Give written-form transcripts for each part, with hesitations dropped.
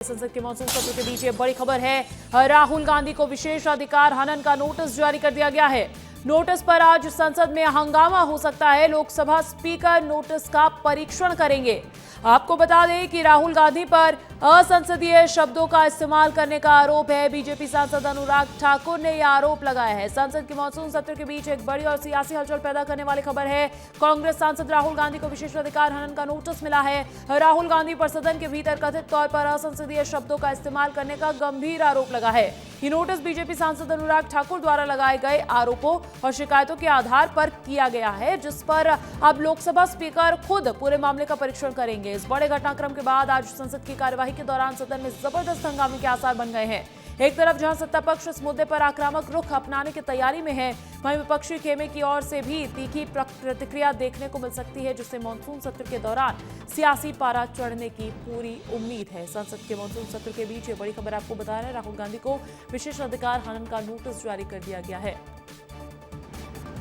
संसद के मॉनसून सत्र के बीच ये बड़ी खबर है। राहुल गांधी को विशेषाधिकार हनन का नोटिस जारी कर दिया गया है। नोटिस पर आज संसद में हंगामा हो सकता है। लोकसभा स्पीकर नोटिस का परीक्षण करेंगे। आपको बता दें कि राहुल गांधी पर असंसदीय शब्दों का इस्तेमाल करने का आरोप है। बीजेपी सांसद अनुराग ठाकुर ने यह आरोप लगाया है। संसद के मॉनसून सत्र के बीच एक बड़ी और सियासी हलचल पैदा करने वाली खबर है। कांग्रेस सांसद राहुल गांधी को विशेषाधिकार हनन का नोटिस मिला है। राहुल गांधी पर सदन के भीतर कथित तौर पर असंसदीय शब्दों का इस्तेमाल करने का गंभीर आरोप लगा है। ये नोटिस बीजेपी सांसद अनुराग ठाकुर द्वारा लगाए गए आरोपों और शिकायतों के आधार पर किया गया है, जिस पर अब लोकसभा स्पीकर खुद पूरे मामले का परीक्षण करेंगे। इस बड़े घटनाक्रम के बाद आज संसद की कार्यवाही के दौरान सदन में जबरदस्त हंगामे के आसार बन गए हैं। एक तरफ जहां सत्ता पक्ष इस मुद्दे पर आक्रामक रुख अपनाने की तैयारी में है, वहीं विपक्षी खेमे की ओर से भी तीखी प्रतिक्रिया देखने को मिल सकती है, जिससे मॉनसून सत्र के दौरान सियासी पारा चढ़ने की पूरी उम्मीद है। संसद के मॉनसून सत्र के बीच ये बड़ी खबर आपको बता रहे हैं। राहुल गांधी को विशेषाधिकार हनन का नोटिस जारी कर दिया गया है।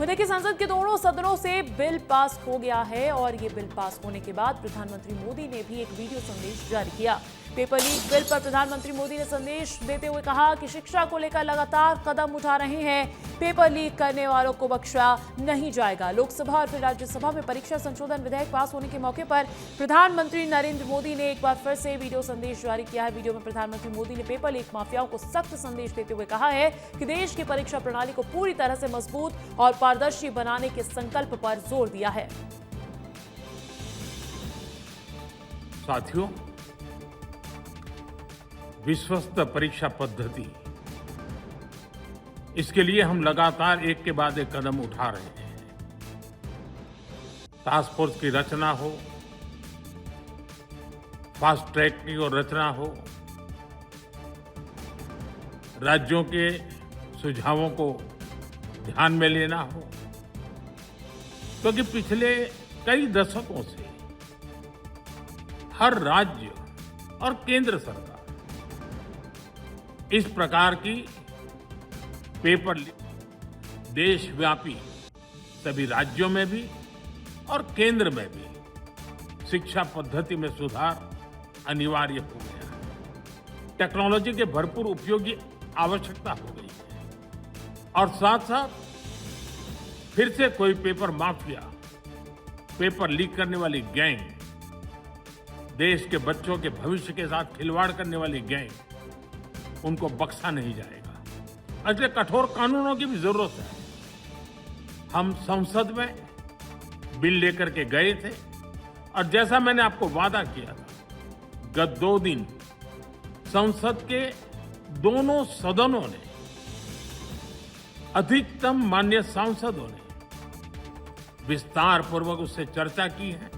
देखिए, संसद के दोनों सदनों से बिल पास हो गया है और ये बिल पास होने के बाद प्रधानमंत्री मोदी ने भी एक वीडियो संदेश जारी किया। पेपर लीक बिल पर प्रधानमंत्री मोदी ने संदेश देते हुए कहा कि शिक्षा को लेकर लगातार कदम उठा रहे हैं। पेपर लीक करने वालों को बख्शा नहीं जाएगा। लोकसभा और फिर राज्यसभा में परीक्षा संशोधन विधेयक पास होने के मौके पर प्रधानमंत्री नरेंद्र मोदी ने एक बार फिर से वीडियो संदेश जारी किया है। वीडियो में प्रधानमंत्री मोदी ने पेपर लीक माफियाओं को सख्त संदेश देते हुए कहा है कि देश की परीक्षा प्रणाली को पूरी तरह से मजबूत और पारदर्शी बनाने के संकल्प पर जोर दिया है। साथियों, विश्वस्त परीक्षा पद्धति, इसके लिए हम लगातार एक के बाद एक कदम उठा रहे हैं। टास्क फोर्स की रचना हो, फास्ट ट्रैक की और रचना हो, राज्यों के सुझावों को ध्यान में लेना हो, क्योंकि पिछले कई दशकों से हर राज्य और केंद्र सरकार इस प्रकार की पेपर लीक देशव्यापी सभी राज्यों में भी और केंद्र में भी शिक्षा पद्धति में सुधार अनिवार्य हो गया है। टेक्नोलॉजी के भरपूर उपयोग की आवश्यकता हो गई है और साथ साथ फिर से कोई पेपर माफिया, पेपर लीक करने वाली गैंग, देश के बच्चों के भविष्य के साथ खिलवाड़ करने वाली गैंग, उनको बख्शा नहीं जाएगा। इसलिए कठोर कानूनों की भी जरूरत है। हम संसद में बिल लेकर के गए थे और जैसा मैंने आपको वादा किया था, गत 2 दिन संसद के दोनों सदनों ने, अधिकतम माननीय सांसदों ने विस्तार पूर्वक उससे चर्चा की है।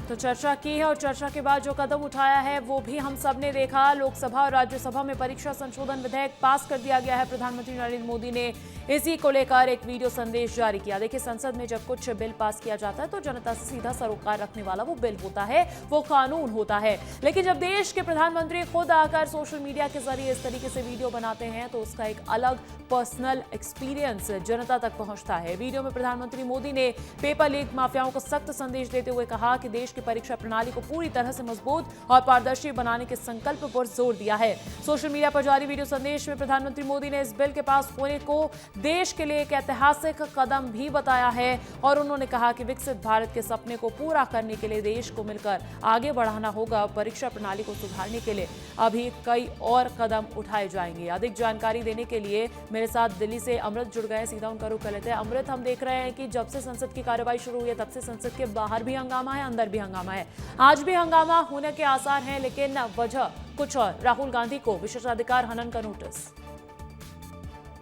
तो चर्चा की है और चर्चा के बाद जो कदम उठाया है वो भी हम सब ने देखा। लोकसभा और राज्यसभा में परीक्षा संशोधन विधेयक पास कर दिया गया है। प्रधानमंत्री नरेंद्र मोदी ने इसी को लेकर एक वीडियो संदेश जारी किया। देखिए, संसद में जब कुछ बिल पास किया जाता है तो जनता से सीधा सरोकार रखने वाला वो बिल होता है, वो कानून होता है। लेकिन जब देश के प्रधानमंत्री खुद आकर सोशल मीडिया के जरिए इस तरीके से वीडियो बनाते हैं तो उसका एक अलग पर्सनल एक्सपीरियंस जनता तक पहुंचता है। वीडियो में प्रधानमंत्री मोदी ने पेपर लीक माफियाओं को सख्त संदेश देते हुए कहा कि देश की परीक्षा प्रणाली को पूरी तरह से मजबूत और पारदर्शी बनाने के संकल्प पर जोर दिया है। सोशल मीडिया पर जारी वीडियो संदेश में प्रधानमंत्री मोदी ने इस बिल के पास होने को देश के लिए एक ऐतिहासिक कदम भी बताया है और उन्होंने कहा कि विकसित भारत के सपने को पूरा करने के लिए देश को मिलकर आगे बढ़ाना होगा। परीक्षा प्रणाली को सुधारने के लिए अभी कई और कदम उठाए जाएंगे। अधिक जानकारी देने के लिए मेरे साथ दिल्ली से अमृत जुड़ गए। सीधा उनका रुख कर लेते हैं। अमृत, हम देख रहे हैं कि जब से संसद की कार्यवाही शुरू हुई है तब से संसद के बाहर भी हंगामा है, अंदर भी हंगामा है। आज भी हंगामा होने के आसार हैं, लेकिन वजह कुछ और। राहुल गांधी को विशेषाधिकार हनन का नोटिस।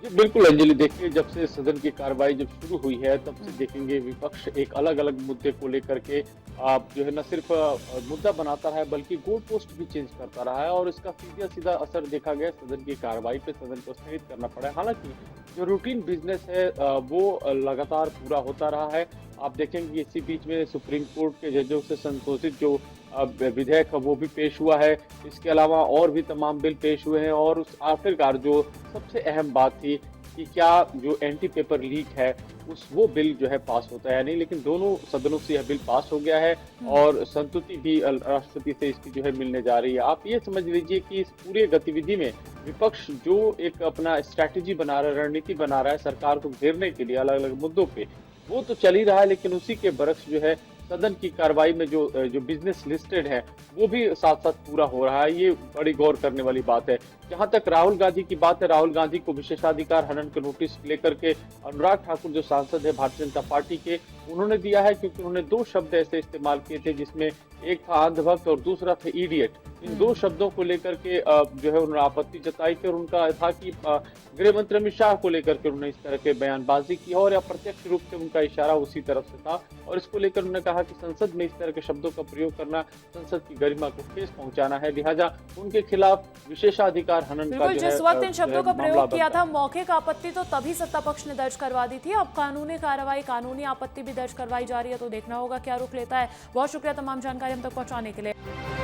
बिल्कुल अंजलि, देखिए, जब से सदन की कार्रवाई जब शुरू हुई है तब से देखेंगे विपक्ष एक अलग अलग मुद्दे को लेकर के जो है न सिर्फ मुद्दा बनाता है बल्कि गोल पोस्ट भी चेंज करता रहा है और इसका सीधा सीधा असर देखा गया सदन की कार्रवाई पे। सदन को स्थगित करना पड़ा। हालांकि जो रूटीन बिजनेस है वो लगातार पूरा होता रहा है। आप देखेंगे इसी बीच में सुप्रीम कोर्ट के जजों से संशोधित जो विधेयक वो भी पेश हुआ है। इसके अलावा और भी तमाम बिल पेश हुए हैं और उस आखिरकार जो सबसे अहम बात थी कि क्या जो एंटी पेपर लीक है वो बिल जो है पास होता है या नहीं, लेकिन दोनों सदनों से यह बिल पास हो गया है और संतुति भी राष्ट्रपति से इसकी जो है मिलने जा रही है। आप ये समझ लीजिए कि इस पूरे गतिविधि में विपक्ष जो एक अपना स्ट्रैटेजी बना रहा है, रणनीति बना रहा है सरकार को घेरने के लिए अलग अलग मुद्दों पे, वो तो चल ही रहा है, लेकिन उसी के बरक्स जो है सदन की कार्रवाई में जो बिजनेस लिस्टेड है वो भी साथ साथ पूरा हो रहा है। ये बड़ी गौर करने वाली बात है। जहां तक राहुल गांधी की बात है, राहुल गांधी को विशेषाधिकार हनन के नोटिस लेकर के अनुराग ठाकुर जो सांसद है भारतीय जनता पार्टी के, उन्होंने दिया है, क्योंकि उन्होंने 2 शब्द ऐसे इस्तेमाल किए थे जिसमें एक था अंधभक्त और दूसरा था इडियट। इन 2 शब्दों को लेकर के जो है उन्होंने आपत्ति जताई थी और उनका था कि गृह मंत्री अमित शाह को लेकर के उन्होंने इस तरह के बयानबाजी की और अप्रत्यक्ष रूप से उनका इशारा उसी तरफ से था और इसको लेकर उन्होंने कहा कि संसद में इस तरह के शब्दों का प्रयोग करना संसद की गरिमा को ठेस पहुंचाना है, लिहाजा उनके खिलाफ विशेषाधिकार हनन का जो है जिस वक्त इन शब्दों का प्रयोग किया था, है। मौखिक आपत्ति तो तभी सत्ता पक्ष ने दर्ज करवा दी थी। अब कानूनी कार्रवाई, कानूनी आपत्ति भी दर्ज करवाई जा रही है, तो देखना होगा क्या रुख लेता है। बहुत शुक्रिया तमाम जानकारी हम तक पहुंचाने के लिए।